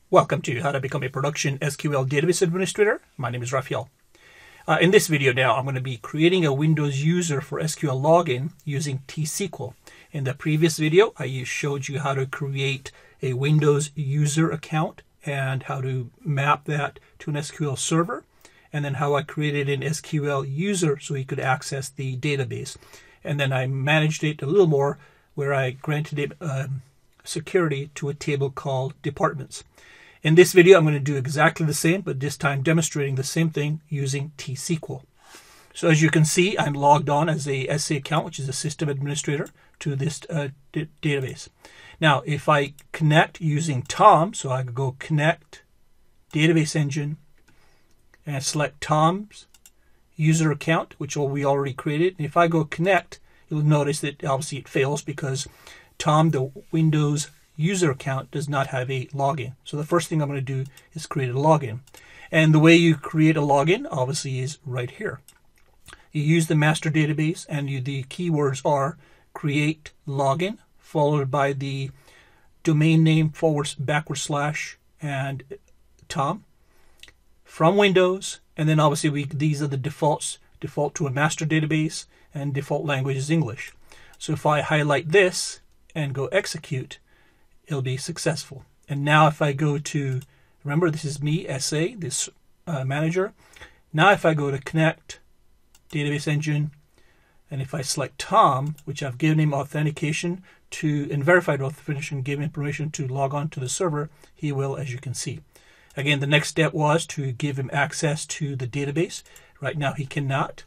Welcome to How to Become a Production SQL Database Administrator. My name is Raphael. In this video now, I'm going to be creating a Windows user for SQL login using T SQL. In the previous video, I showed you how to create a Windows user account and how to map that to an SQL server, and then how I created an SQL user so he could access the database. And then I managed it a little more where I granted it security to a table called departments. In this video, I'm going to do exactly the same, but this time demonstrating the same thing using T SQL. So as you can see, I'm logged on as a SA account, which is a system administrator, to this database. Now, if I connect using Tom, so I could go connect, database engine, and select Tom's user account, which we already created. And if I go connect, you'll notice that obviously it fails because Tom, the Windows user account, does not have a login. So the first thing I'm going to do is create a login. And the way you create a login obviously is right here. You use the master database, and the keywords are create login followed by the domain name / and Tom from Windows. And then obviously these are the defaults, default to a master database, and default language is English. So if I highlight this and go execute, it'll be successful. And now if I go to, remember this is me, SA, this manager. Now if I go to connect, database engine, and if I select Tom, which I've given him authentication to, and verified authentication, given him permission to log on to the server, he will, as you can see. Again, the next step was to give him access to the database. Right now he cannot.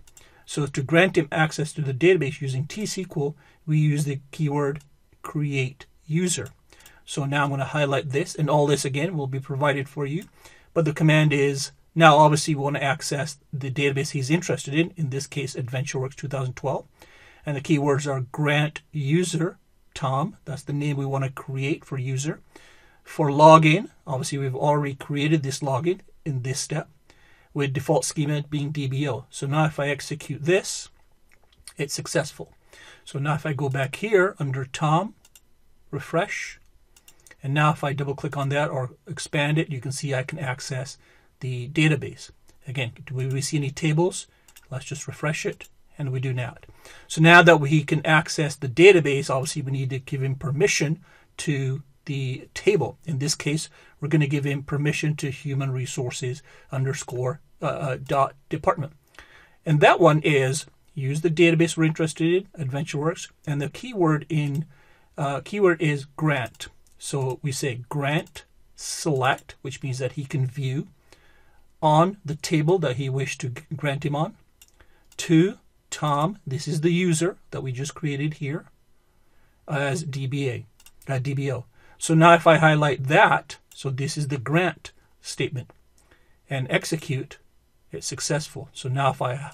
So to grant him access to the database using T SQL, we use the keyword create user. So now I'm going to highlight this, and all this again will be provided for you. But the command is, now obviously we want to access the database he's interested in this case AdventureWorks 2012. And the keywords are grant user Tom, that's the name we want to create for user. For login, obviously we've already created this login in this step, with default schema being DBO. So now if I execute this, it's successful. So now if I go back here under Tom, refresh, and now if I double click on that or expand it, you can see I can access the database. Again, do we see any tables? Let's just refresh it, and we do not. So now that he can access the database, obviously we need to give him permission to the table. In this case, we're going to give him permission to human resources _ department. And that one is use the database we're interested in, AdventureWorks, and the keyword is grant. So we say grant select, which means that he can view on the table that he wished to grant him on, to Tom, this is the user that we just created here, as DBO. So now if I highlight that, so this is the grant statement, and execute, it's successful. So now if I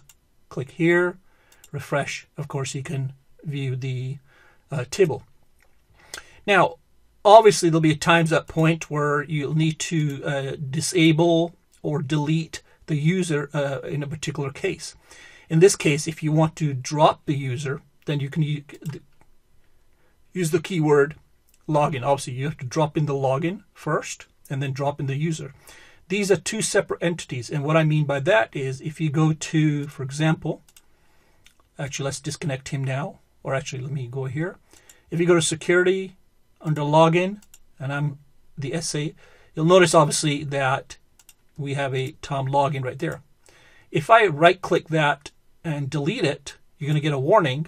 click here, refresh, of course he can view the table. Now, obviously there'll be times at point where you'll need to disable or delete the user in a particular case. In this case, if you want to drop the user, then you can use the keyword login. Obviously, you have to drop in the login first and then drop in the user. These are two separate entities. And what I mean by that is if you go to, for example, actually, let's disconnect him now. Or actually, let me go here. If you go to security, under login, and I'm the SA, you'll notice obviously that we have a Tom login right there. If I right click that and delete it, you're going to get a warning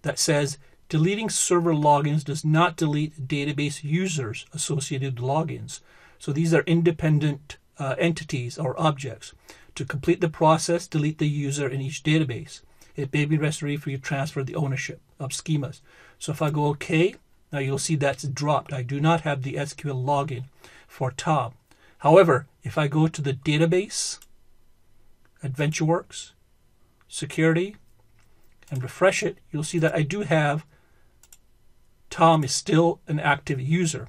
that says deleting server logins does not delete database users associated with logins. So these are independent entities or objects. To complete the process, delete the user in each database. It may be necessary for you to transfer the ownership of schemas. So if I go OK, now you'll see that's dropped. I do not have the SQL login for Tom. However, if I go to the database, AdventureWorks, security, and refresh it, you'll see that I do have Tom is still an active user.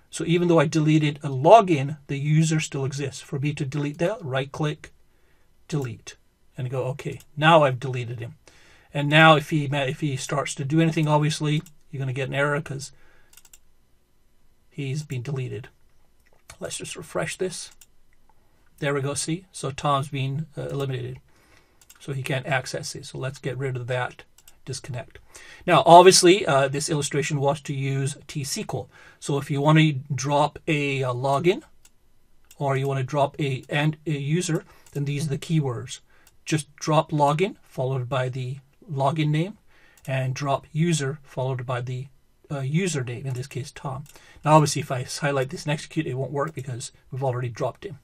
So even though I deleted a login, the user still exists. For me to delete that, right click, delete, and go OK. Now I've deleted him. And now if he starts to do anything, obviously, you're going to get an error because he's been deleted. Let's just refresh this. There we go, see? So Tom's been eliminated. So he can't access it. So let's get rid of that disconnect. Now, obviously, this illustration wants to use T SQL. So if you want to drop a login, or you want to drop a user, then these are the keywords. Just drop login followed by the login name, and drop user followed by the username, in this case Tom. Now obviously if I highlight this and execute, it won't work because we've already dropped him.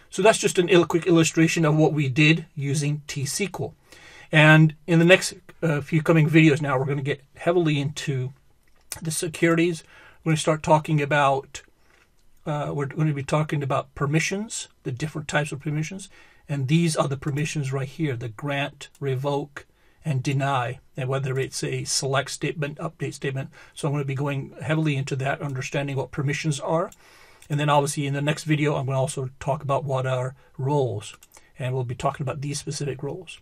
So that's just a quick illustration of what we did using T SQL. And in the next few coming videos now, we're going to get heavily into the securities. We're going to start talking about we're going to be talking about permissions, the different types of permissions. And these are the permissions right here, the grant, revoke, and deny, and whether it's a select statement, update statement. So I'm going to be going heavily into that, understanding what permissions are. And then obviously in the next video, I'm going to also talk about what are roles. And we'll be talking about these specific roles.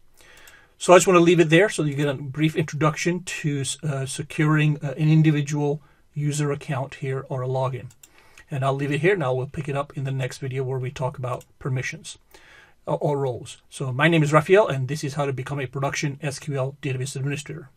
So I just want to leave it there so you get a brief introduction to securing an individual user account here or a login. And I'll leave it here. Now we'll pick it up in the next video where we talk about permissions or roles. So my name is Raphael, and this is how to become a production SQL database administrator.